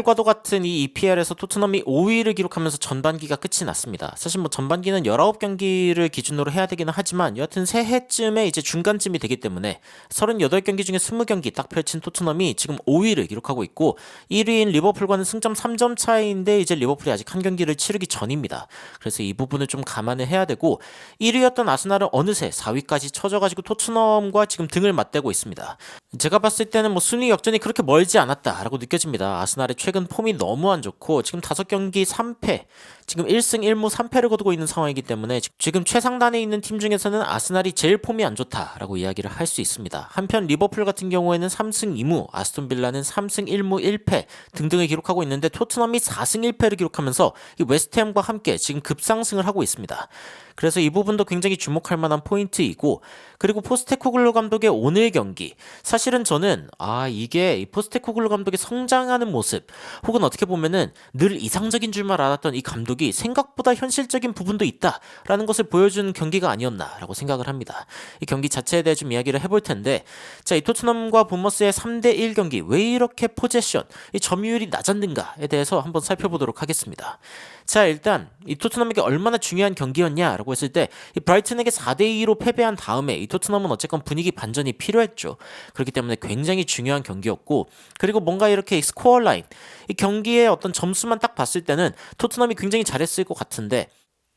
과도 같은 이 EPL에서 토트넘이 5위를 기록하면서 전반기가 끝이 났습니다. 사실 뭐 전반기는 19경기를 기준으로 해야 되기는 하지만 여하튼 새해쯤에 이제 중간쯤이 되기 때문에 38경기 중에 20경기 딱 펼친 토트넘이 지금 5위를 기록하고 있고 1위인 리버풀과는 승점 3점 차이인데 이제 리버풀이 아직 한 경기를 치르기 전입니다. 그래서 이 부분을 좀 감안을 해야 되고 1위였던 아스날은 어느새 4위까지 쳐져가지고 토트넘과 지금 등을 맞대고 있습니다. 제가 봤을 때는 뭐 순위 역전이 그렇게 멀지 않았다라고 느껴집니다. 아스날의 최근 폼이 너무 안 좋고 지금 5경기 3패, 지금 1승 1무 3패를 거두고 있는 상황이기 때문에 지금 최상단에 있는 팀 중에서는 아스날이 제일 폼이 안 좋다라고 이야기를 할 수 있습니다. 한편 리버풀 같은 경우에는 3승 2무, 아스톤 빌라는 3승 1무 1패 등등을 기록하고 있는데 토트넘이 4승 1패를 기록하면서 이 웨스트햄과 함께 지금 급상승을 하고 있습니다. 그래서 이 부분도 굉장히 주목할 만한 포인트이고, 그리고 포스테코글루 감독의 오늘 경기, 사실은 저는 이게 이 포스테코글루 감독의 성장하는 모습 혹은 어떻게 보면은 늘 이상적인 줄만 알았던 이 감독이 생각보다 현실적인 부분도 있다라는 것을 보여준 경기가 아니었나라고 생각을 합니다. 이 경기 자체에 대해 좀 이야기를 해볼 텐데, 자, 이 토트넘과 본머스의 3대1 경기 왜 이렇게 포제션, 이 점유율이 낮았는가에 대해서 한번 살펴보도록 하겠습니다. 자, 일단 이 토트넘에게 얼마나 중요한 경기였냐라고 했을 때 이 브라이튼에게 4대2로 패배한 다음에 이 토트넘은 어쨌건 분위기 반전이 필요했죠. 그렇기 때문에 굉장히 중요한 경기였고, 그리고 뭔가 이렇게 스코어 라인, 이 경기의 어떤 점수만 딱 봤을 때는 토트넘이 굉장히 잘했을 것 같은데,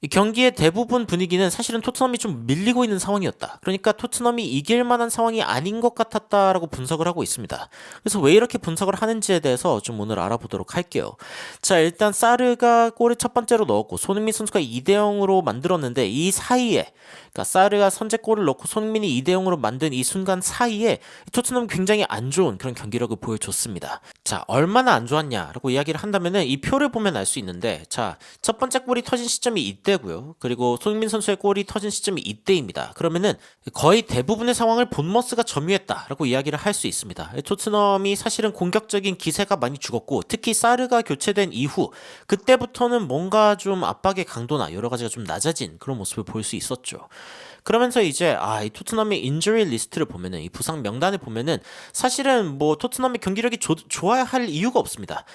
이 경기의 대부분 분위기는 사실은 토트넘이 좀 밀리고 있는 상황이었다. 그러니까 토트넘이 이길 만한 상황이 아닌 것 같았다라고 분석을 하고 있습니다. 그래서 왜 이렇게 분석을 하는지에 대해서 좀 오늘 알아보도록 할게요. 자, 일단 사르가 골을 첫 번째로 넣었고 손흥민 선수가 2대0으로 만들었는데, 이 사이에, 그러니까 사르가 선제골을 넣고 손흥민이 2대0으로 만든 이 순간 사이에 토트넘이 굉장히 안 좋은 그런 경기력을 보여줬습니다. 자, 얼마나 안 좋았냐라고 이야기를 한다면은 이 표를 보면 알 수 있는데, 자, 첫 번째 골이 터진 시점이 이때고요. 그리고 손흥민 선수의 골이 터진 시점이 이때입니다. 그러면은 거의 대부분의 상황을 본머스가 점유했다라고 이야기를 할 수 있습니다. 토트넘이 사실은 공격적인 기세가 많이 죽었고, 특히 사르가 교체된 이후 그때부터는 뭔가 좀 압박의 강도나 여러 가지가 좀 낮아진 그런 모습을 볼 수 있었죠. 그러면서 이제 이 토트넘의 인저리 리스트를 보면은, 이 부상 명단을 보면은 사실은 뭐 토트넘의 경기력이 좋아야 할 이유가 없습니다.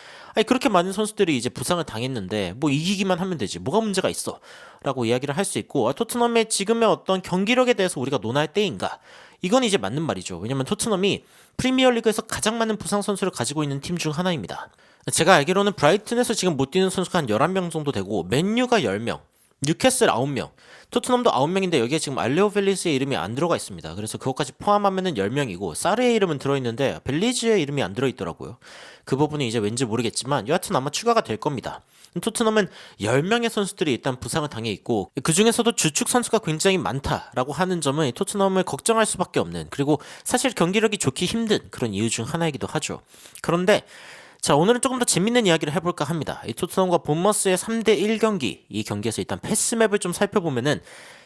그렇게 많은 선수들이 이제 부상을 당했는데 뭐 이기기만 하면 되지 뭐가 문제가 있어 라고 이야기를 할 수 있고, 토트넘의 지금의 어떤 경기력에 대해서 우리가 논할 때인가, 이건 이제 맞는 말이죠. 왜냐면 토트넘이 프리미어리그에서 가장 많은 부상 선수를 가지고 있는 팀 중 하나입니다. 제가 알기로는 브라이튼에서 지금 못 뛰는 선수가 한 11명 정도 되고, 맨유가 10명, 뉴캐슬 9명, 토트넘도 9명인데 여기에 지금 알레오 벨리즈의 이름이 안 들어가 있습니다. 그래서 그것까지 포함하면은 10명이고 사르의 이름은 들어있는데 벨리즈의 이름이 안 들어있더라고요. 그 부분이 이제 왠지 모르겠지만 여하튼 아마 추가가 될 겁니다. 토트넘은 10명의 선수들이 일단 부상을 당해 있고, 그 중에서도 주축 선수가 굉장히 많다라고 하는 점은 토트넘을 걱정할 수밖에 없는, 그리고 사실 경기력이 좋기 힘든 그런 이유 중 하나이기도 하죠. 그런데 자, 오늘은 조금 더 재밌는 이야기를 해볼까 합니다. 이 토트넘과 본머스의 3대1 경기, 이 경기에서 일단 패스맵을 좀 살펴보면은,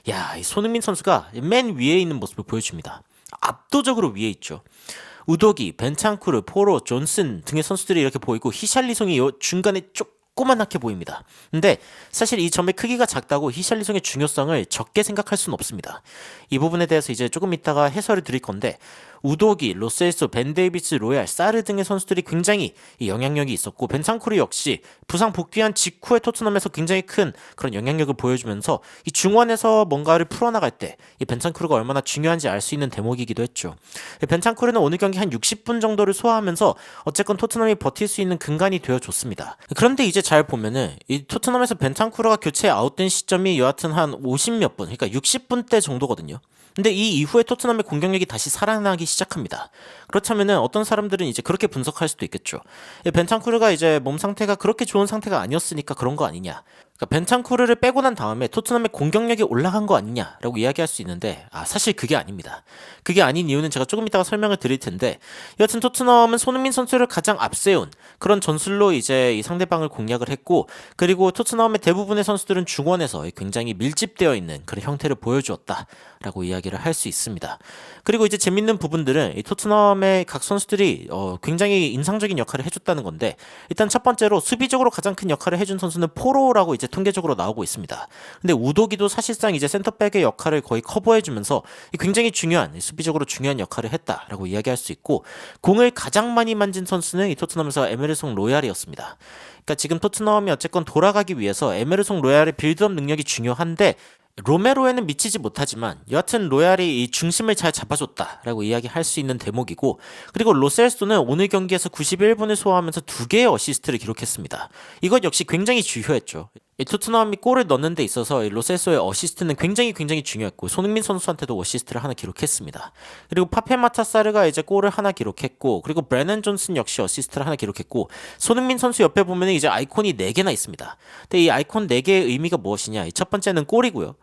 이 손흥민 선수가 맨 위에 있는 모습을 보여줍니다. 압도적으로 위에 있죠. 우도기, 벤탄쿠르, 포로, 존슨 등의 선수들이 이렇게 보이고, 히샬리송이 중간에 조그만하게 보입니다. 근데 사실 이 점의 크기가 작다고 히샬리송의 중요성을 적게 생각할 수는 없습니다. 이 부분에 대해서 이제 조금 이따가 해설을 드릴 건데, 우도기, 로셀소, 벤 데이비스, 로얄, 사르 등의 선수들이 굉장히 영향력이 있었고, 벤탄쿠르 역시 부상 복귀한 직후에 토트넘에서 굉장히 큰 그런 영향력을 보여주면서 이 중원에서 뭔가를 풀어나갈 때 이 벤탄쿠르가 얼마나 중요한지 알 수 있는 대목이기도 했죠. 벤탄쿠르는 오늘 경기 한 60분 정도를 소화하면서 어쨌건 토트넘이 버틸 수 있는 근간이 되어줬습니다. 그런데 이제 잘 보면은 이 토트넘에서 벤탄쿠르가 교체 아웃된 시점이 여하튼 한 50몇 분, 그러니까 60분대 정도거든요. 근데 이 이후에 토트넘의 공격력이 다시 살아나기 시작합니다. 그렇다면은 어떤 사람들은 이제 그렇게 분석할 수도 있겠죠. 벤탄쿠르가 이제 몸 상태가 그렇게 좋은 상태가 아니었으니까 그런 거 아니냐. 그러니까 벤탄쿠르를 빼고 난 다음에 토트넘의 공격력이 올라간 거 아니냐라고 이야기할 수 있는데, 사실 그게 아닙니다. 그게 아닌 이유는 제가 조금 이따가 설명을 드릴 텐데, 여하튼 토트넘은 손흥민 선수를 가장 앞세운 그런 전술로 이제 이 상대방을 공략을 했고, 그리고 토트넘의 대부분의 선수들은 중원에서 굉장히 밀집되어 있는 그런 형태를 보여주었다라고 이야기를 할 수 있습니다. 그리고 이제 재밌는 부분들은 이 토트넘의 각 선수들이 굉장히 인상적인 역할을 해줬다는 건데, 일단 첫 번째로 수비적으로 가장 큰 역할을 해준 선수는 포로라고 이제 통계적으로 나오고 있습니다. 근데 우도기도 사실상 이제 센터백의 역할을 거의 커버해주면서 굉장히 중요한 수비적으로 중요한 역할을 했다라고 이야기할 수 있고 공을 가장 많이 만진 선수는 이 토트넘에서 에메르송 로얄이었습니다. 그러니까 지금 토트넘이 어쨌건 돌아가기 위해서 에메르송 로얄의 빌드업 능력이 중요한데 로메로에는 미치지 못하지만 여하튼 로얄이 이 중심을 잘 잡아줬다라고 이야기할 수 있는 대목이고 그리고 로셀소는 오늘 경기에서 91분을 소화하면서 2개의 어시스트를 기록했습니다. 이것 역시 굉장히 중요했죠. 이 토트넘이 골을 넣는 데 있어서 이 로셀소의 어시스트는 굉장히 중요했고 손흥민 선수한테도 어시스트를 하나 기록했습니다. 그리고 파페마타사르가 이제 골을 하나 기록했고 그리고 브래넌 존슨 역시 어시스트를 하나 기록했고 손흥민 선수 옆에 보면 이제 아이콘이 4개나 있습니다. 근데 이 아이콘 4개의 의미가 무엇이냐? 이 첫 번째는 골이고요.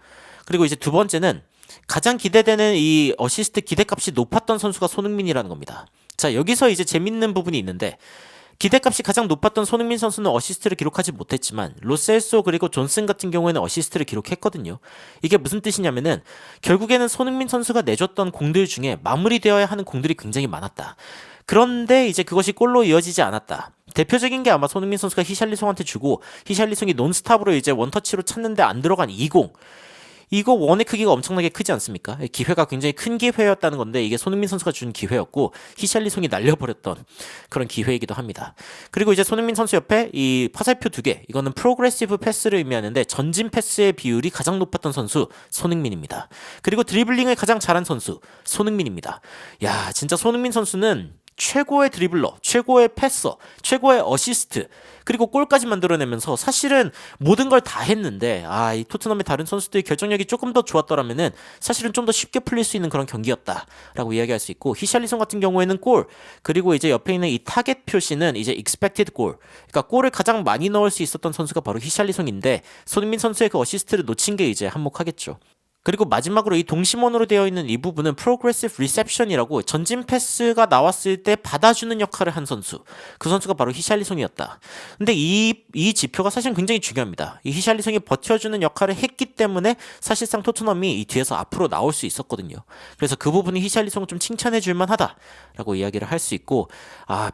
그리고 이제 두 번째는 가장 기대되는 이 어시스트 기대값이 높았던 선수가 손흥민이라는 겁니다. 자, 여기서 이제 재밌는 부분이 있는데 기대값이 가장 높았던 손흥민 선수는 어시스트를 기록하지 못했지만 로셀소 그리고 존슨 같은 경우에는 어시스트를 기록했거든요. 이게 무슨 뜻이냐면은 결국에는 손흥민 선수가 내줬던 공들 중에 마무리되어야 하는 공들이 굉장히 많았다. 그런데 이제 그것이 골로 이어지지 않았다. 대표적인 게 아마 손흥민 선수가 히샬리송한테 주고 히샬리송이 논스탑으로 이제 원터치로 찼는데 안 들어간 2공. 이거 원의 크기가 엄청나게 크지 않습니까? 기회가 굉장히 큰 기회였다는 건데 이게 손흥민 선수가 준 기회였고 히샬리송이 날려버렸던 그런 기회이기도 합니다. 그리고 이제 손흥민 선수 옆에 이 화살표 2개 이거는 프로그레시브 패스를 의미하는데 전진 패스의 비율이 가장 높았던 선수 손흥민입니다. 그리고 드리블링을 가장 잘한 선수 손흥민입니다. 야, 진짜 손흥민 선수는 최고의 드리블러, 최고의 패서, 최고의 어시스트, 그리고 골까지 만들어내면서 사실은 모든 걸 다 했는데 이 토트넘의 다른 선수들의 결정력이 조금 더 좋았더라면은 사실은 좀 더 쉽게 풀릴 수 있는 그런 경기였다라고 이야기할 수 있고 히샬리송 같은 경우에는 골, 그리고 이제 옆에 있는 이 타겟 표시는 이제 expected 골, 그러니까 골을 가장 많이 넣을 수 있었던 선수가 바로 히샬리송인데 손흥민 선수의 그 어시스트를 놓친 게 이제 한몫하겠죠. 그리고 마지막으로 이 동심원으로 되어 있는 이 부분은 프로그레시브 리셉션이라고 전진 패스가 나왔을 때 받아주는 역할을 한 선수, 그 선수가 바로 히샬리송이었다. 근데 이 지표가 사실 굉장히 중요합니다. 이 히샬리송이 버텨주는 역할을 했기 때문에 사실상 토트넘이 이 뒤에서 앞으로 나올 수 있었거든요. 그래서 그 부분이 히샬리송을 좀 칭찬해 줄만 하다라고 이야기를 할 수 있고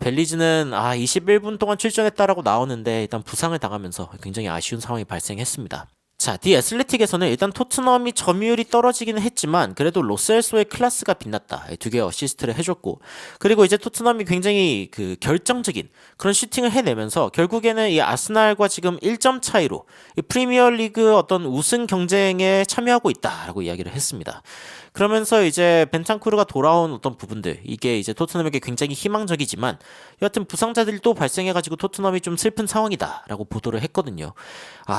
벨리즈는 21분 동안 출전했다라고 나오는데 일단 부상을 당하면서 굉장히 아쉬운 상황이 발생했습니다. 자, 디 애슬레틱에서는 일단 토트넘이 점유율이 떨어지기는 했지만 그래도 로셀소의 클래스가 빛났다. 2개의 어시스트를 해줬고 그리고 이제 토트넘이 굉장히 그 결정적인 그런 슈팅을 해내면서 결국에는 이 아스날과 지금 1점 차이로 이 프리미어리그 어떤 우승 경쟁에 참여하고 있다라고 이야기를 했습니다. 그러면서 이제 벤탄쿠르가 돌아온 어떤 부분들 이게 이제 토트넘에게 굉장히 희망적이지만 여하튼 부상자들이 또 발생해가지고 토트넘이 좀 슬픈 상황이다라고 보도를 했거든요.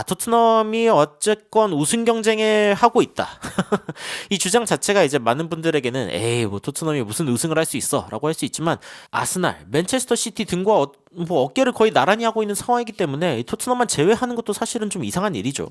토트넘이 어쨌건 우승 경쟁에 하고 있다. 이 주장 자체가 이제 많은 분들에게는 에이 뭐 토트넘이 무슨 우승을 할 수 있어 라고 할 수 있지만 아스날, 맨체스터 시티 등과 어깨를 거의 나란히 하고 있는 상황이기 때문에 토트넘만 제외하는 것도 사실은 좀 이상한 일이죠.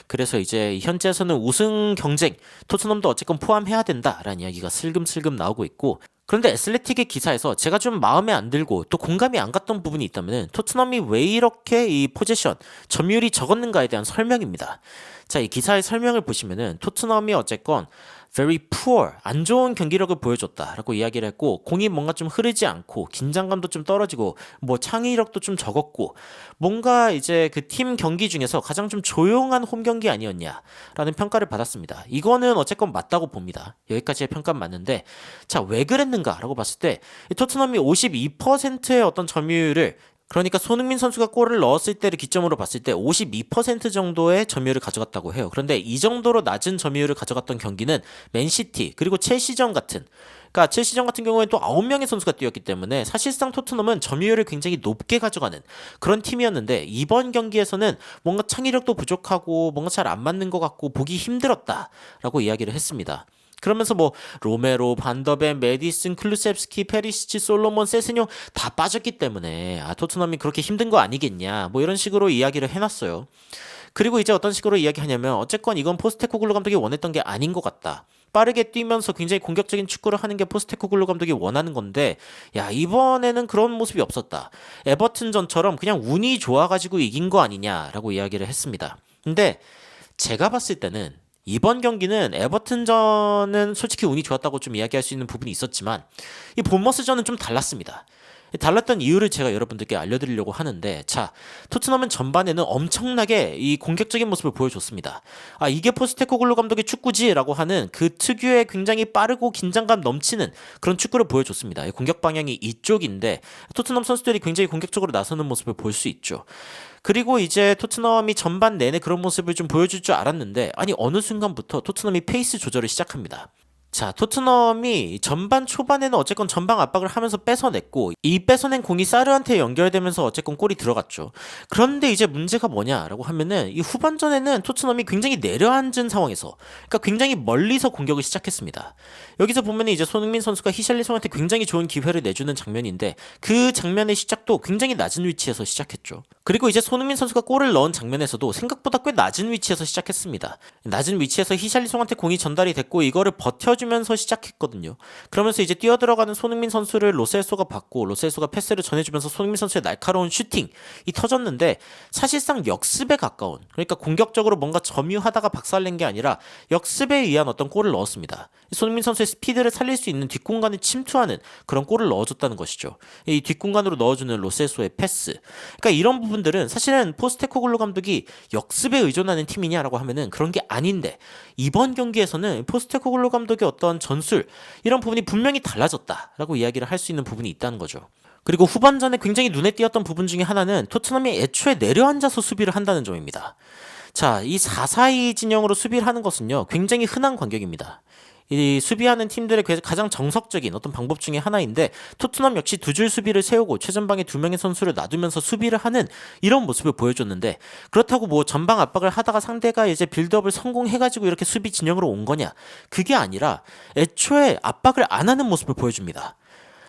그래서 이제 현재에서는 우승 경쟁 토트넘도 어쨌건 포함해야 된다라는 이야기가 슬금슬금 나오고 있고 그런데 애슬레틱의 기사에서 제가 좀 마음에 안 들고 또 공감이 안 갔던 부분이 있다면 토트넘이 왜 이렇게 이 포지션 점유율이 적었는가에 대한 설명입니다. 자, 이 기사의 설명을 보시면은 토트넘이 어쨌건 very poor, 안 좋은 경기력을 보여줬다라고 이야기를 했고 공이 뭔가 좀 흐르지 않고 긴장감도 좀 떨어지고 뭐 창의력도 좀 적었고 뭔가 이제 그 팀 경기 중에서 가장 좀 조용한 홈 경기 아니었냐라는 평가를 받았습니다. 이거는 어쨌건 맞다고 봅니다. 여기까지의 평가는 맞는데 자, 왜 그랬는가라고 봤을 때 토트넘이 52%의 어떤 점유율을 그러니까 손흥민 선수가 골을 넣었을 때를 기점으로 봤을 때 52% 정도의 점유율을 가져갔다고 해요. 그런데 이 정도로 낮은 점유율을 가져갔던 경기는 맨시티 그리고 첼시전 같은 그러니까 첼시전 같은 경우에는 또 9명의 선수가 뛰었기 때문에 사실상 토트넘은 점유율을 굉장히 높게 가져가는 그런 팀이었는데 이번 경기에서는 뭔가 창의력도 부족하고 뭔가 잘 안 맞는 것 같고 보기 힘들었다라고 이야기를 했습니다. 그러면서 뭐 로메로, 반더벤, 메디슨, 클루셉스키, 페리시치, 솔로몬, 세스뇽 다 빠졌기 때문에 토트넘이 그렇게 힘든 거 아니겠냐 뭐 이런 식으로 이야기를 해놨어요. 그리고 이제 어떤 식으로 이야기하냐면 어쨌건 이건 포스테코글루 감독이 원했던 게 아닌 것 같다. 빠르게 뛰면서 굉장히 공격적인 축구를 하는 게 포스테코글루 감독이 원하는 건데 야 이번에는 그런 모습이 없었다. 에버튼전처럼 그냥 운이 좋아가지고 이긴 거 아니냐라고 이야기를 했습니다. 근데 제가 봤을 때는 이번 경기는 에버튼전은 솔직히 운이 좋았다고 좀 이야기할 수 있는 부분이 있었지만 이 본머스전은 좀 달랐습니다. 달랐던 이유를 제가 여러분들께 알려드리려고 하는데, 자, 토트넘은 전반에는 엄청나게 이 공격적인 모습을 보여줬습니다. 아, 이게 포스테코글루 감독의 축구지라고 하는 그 특유의 굉장히 빠르고 긴장감 넘치는 그런 축구를 보여줬습니다. 공격 방향이 이쪽인데 토트넘 선수들이 굉장히 공격적으로 나서는 모습을 볼 수 있죠. 그리고 이제 토트넘이 전반 내내 그런 모습을 좀 보여줄 줄 알았는데, 아니 어느 순간부터 토트넘이 페이스 조절을 시작합니다. 자, 토트넘이 전반 초반에는 어쨌건 전방 압박을 하면서 뺏어냈고, 이 뺏어낸 공이 사르한테 연결되면서 어쨌건 골이 들어갔죠. 그런데 이제 문제가 뭐냐라고 하면은 이 후반전에는 토트넘이 굉장히 내려앉은 상황에서, 그러니까 굉장히 멀리서 공격을 시작했습니다. 여기서 보면은 이제 손흥민 선수가 히샬리송한테 굉장히 좋은 기회를 내주는 장면인데, 그 장면의 시작도 굉장히 낮은 위치에서 시작했죠. 그리고 이제 손흥민 선수가 골을 넣은 장면에서도 생각보다 꽤 낮은 위치에서 시작했습니다. 낮은 위치에서 히샬리송한테 공이 전달이 됐고 이거를 버텨주면서 시작했거든요. 그러면서 이제 뛰어들어가는 손흥민 선수를 로셀소가 받고, 로셀소가 패스를 전해주면서 손흥민 선수의 날카로운 슈팅이 터졌는데, 사실상 역습에 가까운, 그러니까 공격적으로 뭔가 점유하다가 박살낸 게 아니라 역습에 의한 어떤 골을 넣었습니다. 손흥민 선수의 스피드를 살릴 수 있는 뒷공간을 침투하는 그런 골을 넣어줬다는 것이죠. 이 뒷공간으로 넣어주는 로셀소의 패스. 그러니까 이런 부분들은 사실은 포스테코글루 감독이 역습에 의존하는 팀이냐라고 하면은 그런 게 아닌데, 이번 경기에서는 포스테코글루 감독의 어떤 전술, 이런 부분이 분명히 달라졌다라고 이야기를 할 수 있는 부분이 있다는 거죠. 그리고 후반전에 굉장히 눈에 띄었던 부분 중에 하나는 토트넘이 애초에 내려앉아서 수비를 한다는 점입니다. 자, 이 4-4-2 진영으로 수비를 하는 것은요, 굉장히 흔한 광경입니다. 이 수비하는 팀들의 가장 정석적인 어떤 방법 중에 하나인데, 토트넘 역시 두 줄 수비를 세우고 최전방에 두 명의 선수를 놔두면서 수비를 하는 이런 모습을 보여줬는데, 그렇다고 뭐 전방 압박을 하다가 상대가 이제 빌드업을 성공해가지고 이렇게 수비 진영으로 온 거냐? 그게 아니라 애초에 압박을 안 하는 모습을 보여줍니다.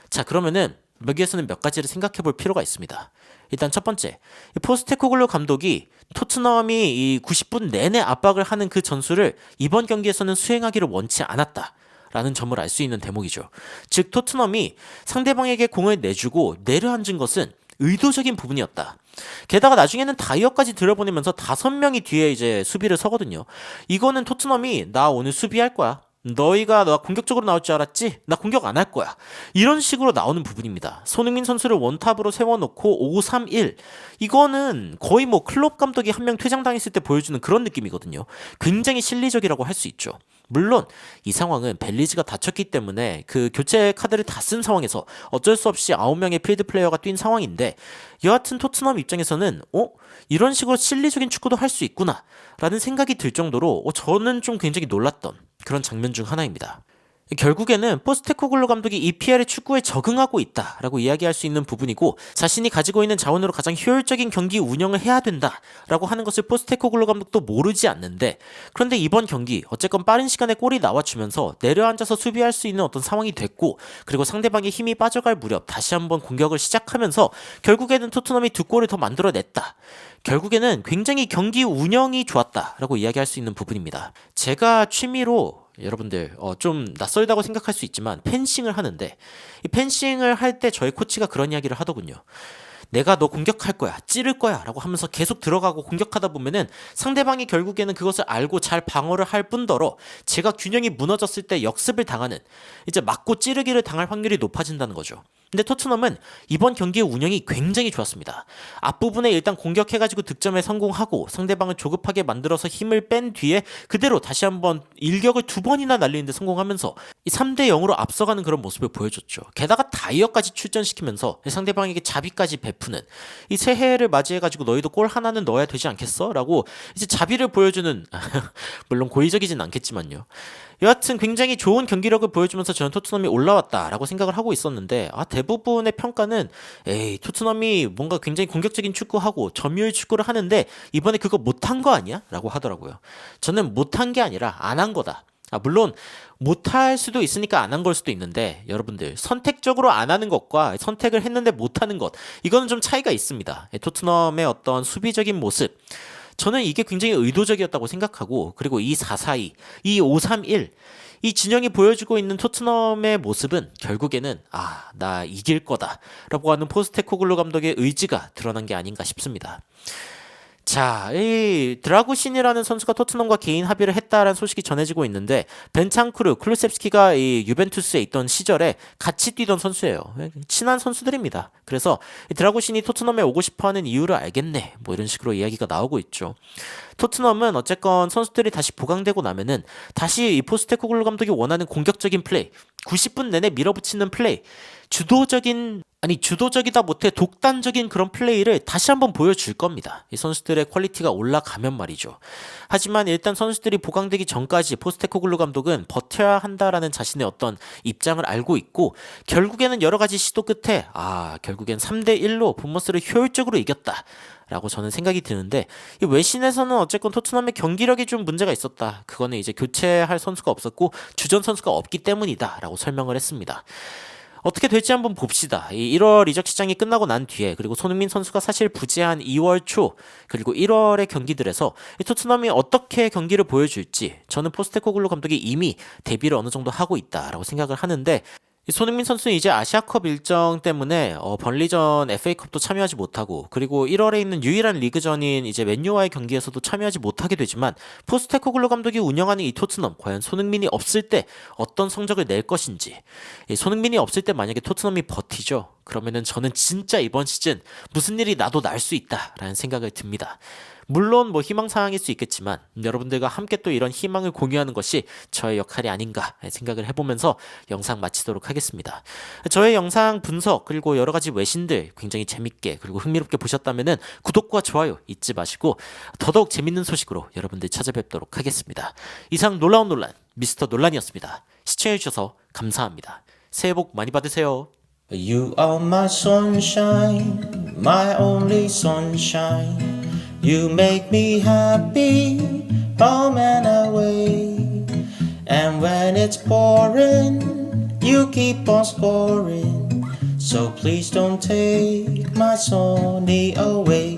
자, 그러면은 여기에서는 몇 가지를 생각해 볼 필요가 있습니다. 일단 첫 번째, 포스테코글루 감독이 토트넘이 이 90분 내내 압박을 하는 그 전술을 이번 경기에서는 수행하기를 원치 않았다라는 점을 알 수 있는 대목이죠. 즉, 토트넘이 상대방에게 공을 내주고 내려앉은 것은 의도적인 부분이었다. 게다가 나중에는 다이어까지 들여보내면서 5명이 뒤에 이제 수비를 서거든요. 이거는 토트넘이 나 오늘 수비할 거야, 너희가 나 공격적으로 나올 줄 알았지? 나 공격 안 할 거야, 이런 식으로 나오는 부분입니다. 손흥민 선수를 원탑으로 세워놓고 5-3-1, 이거는 거의 뭐 클롭 감독이 한 명 퇴장당했을 때 보여주는 그런 느낌이거든요. 굉장히 실리적이라고 할 수 있죠. 물론 이 상황은 벨리즈가 다쳤기 때문에 그 교체 카드를 다 쓴 상황에서 어쩔 수 없이 9명의 필드 플레이어가 뛴 상황인데, 여하튼 토트넘 입장에서는 이런 식으로 실리적인 축구도 할 수 있구나 라는 생각이 들 정도로 저는 좀 굉장히 놀랐던 그런 장면 중 하나입니다. 결국에는 포스테코글루 감독이 EPL의 축구에 적응하고 있다라고 이야기할 수 있는 부분이고, 자신이 가지고 있는 자원으로 가장 효율적인 경기 운영을 해야 된다라고 하는 것을 포스테코글루 감독도 모르지 않는데, 그런데 이번 경기 어쨌건 빠른 시간에 골이 나와주면서 내려앉아서 수비할 수 있는 어떤 상황이 됐고, 그리고 상대방의 힘이 빠져갈 무렵 다시 한번 공격을 시작하면서 결국에는 토트넘이 2골을 더 만들어냈다. 결국에는 굉장히 경기 운영이 좋았다라고 이야기할 수 있는 부분입니다. 제가 취미로 여러분들 좀 낯설다고 생각할 수 있지만 펜싱을 하는데, 이 펜싱을 할 때 저희 코치가 그런 이야기를 하더군요. 내가 너 공격할 거야, 찌를 거야 라고 하면서 계속 들어가고 공격하다 보면은 상대방이 결국에는 그것을 알고 잘 방어를 할 뿐더러 제가 균형이 무너졌을 때 역습을 당하는, 이제 맞고 찌르기를 당할 확률이 높아진다는 거죠. 근데 토트넘은 이번 경기의 운영이 굉장히 좋았습니다. 앞부분에 일단 공격해가지고 득점에 성공하고 상대방을 조급하게 만들어서 힘을 뺀 뒤에 그대로 다시 한번 일격을 2번이나 날리는데 성공하면서 이 3-0으로 앞서가는 그런 모습을 보여줬죠. 게다가 다이어까지 출전시키면서 상대방에게 자비까지 베푸는, 이 새해를 맞이해가지고 너희도 골 하나는 넣어야 되지 않겠어? 라고 이제 자비를 보여주는 물론 고의적이진 않겠지만요. 여하튼 굉장히 좋은 경기력을 보여주면서 저는 토트넘이 올라왔다라고 생각을 하고 있었는데, 대부분의 평가는 토트넘이 뭔가 굉장히 공격적인 축구하고 점유율 축구를 하는데 이번에 그거 못한 거 아니야? 라고 하더라고요. 저는 못한 게 아니라 안 한 거다. 물론 못할 수도 있으니까 안 한 걸 수도 있는데, 여러분들 선택적으로 안 하는 것과 선택을 했는데 못하는 것, 이거는 좀 차이가 있습니다. 토트넘의 어떤 수비적인 모습, 저는 이게 굉장히 의도적이었다고 생각하고, 그리고 이 4-4-2, 이 5-3-1, 이 진영이 보여주고 있는 토트넘의 모습은 결국에는 나 이길 거다 라고 하는 포스테코글루 감독의 의지가 드러난 게 아닌가 싶습니다. 자, 이 드라구신이라는 선수가 토트넘과 개인 합의를 했다라는 소식이 전해지고 있는데 벤창쿠르, 클루셉스키가 이 유벤투스에 있던 시절에 같이 뛰던 선수예요. 친한 선수들입니다. 그래서 이 드라구신이 토트넘에 오고 싶어하는 이유를 알겠네. 뭐 이런 식으로 이야기가 나오고 있죠. 토트넘은 어쨌건 선수들이 다시 보강되고 나면은 다시 이 포스테코글루 감독이 원하는 공격적인 플레이, 90분 내내 밀어붙이는 플레이, 주도적이다 못해 독단적인 그런 플레이를 다시 한번 보여줄 겁니다. 이 선수들의 퀄리티가 올라가면 말이죠. 하지만 일단 선수들이 보강되기 전까지 포스테코글루 감독은 버텨야 한다라는 자신의 어떤 입장을 알고 있고 결국에는 여러 가지 시도 끝에 결국엔 3대1로 본머스를 효율적으로 이겼다. 라고 저는 생각이 드는데 이 외신에서는 어쨌건 토트넘의 경기력이 좀 문제가 있었다. 그거는 이제 교체할 선수가 없었고 주전 선수가 없기 때문이다. 라고 설명을 했습니다. 어떻게 될지 한번 봅시다. 이 1월 이적 시장이 끝나고 난 뒤에 그리고 손흥민 선수가 사실 부재한 2월 초 그리고 1월의 경기들에서 이 토트넘이 어떻게 경기를 보여줄지 저는 포스테코글루 감독이 이미 대비를 어느 정도 하고 있다라고 생각을 하는데 손흥민 선수는 이제 아시아컵 일정 때문에 번리전 FA컵도 참여하지 못하고 그리고 1월에 있는 유일한 리그전인 이제 맨유와의 경기에서도 참여하지 못하게 되지만 포스테코글루 감독이 운영하는 이 토트넘 과연 손흥민이 없을 때 어떤 성적을 낼 것인지 손흥민이 없을 때 만약에 토트넘이 버티죠 그러면은 저는 진짜 이번 시즌 무슨 일이 나도 날 수 있다라는 생각을 듭니다. 물론 뭐 희망사항일 수 있겠지만 여러분들과 함께 또 이런 희망을 공유하는 것이 저의 역할이 아닌가 생각을 해보면서 영상 마치도록 하겠습니다. 저의 영상 분석 그리고 여러 가지 외신들 굉장히 재밌게 그리고 흥미롭게 보셨다면은 구독과 좋아요 잊지 마시고 더더욱 재밌는 소식으로 여러분들 찾아뵙도록 하겠습니다. 이상 놀라운 논란 미스터 논란이었습니다. 시청해주셔서 감사합니다. 새해 복 많이 받으세요. You are my sunshine, my only sunshine. You make me happy, home and away. And when it's pouring, you keep on scoring. So please don't take my sunny away.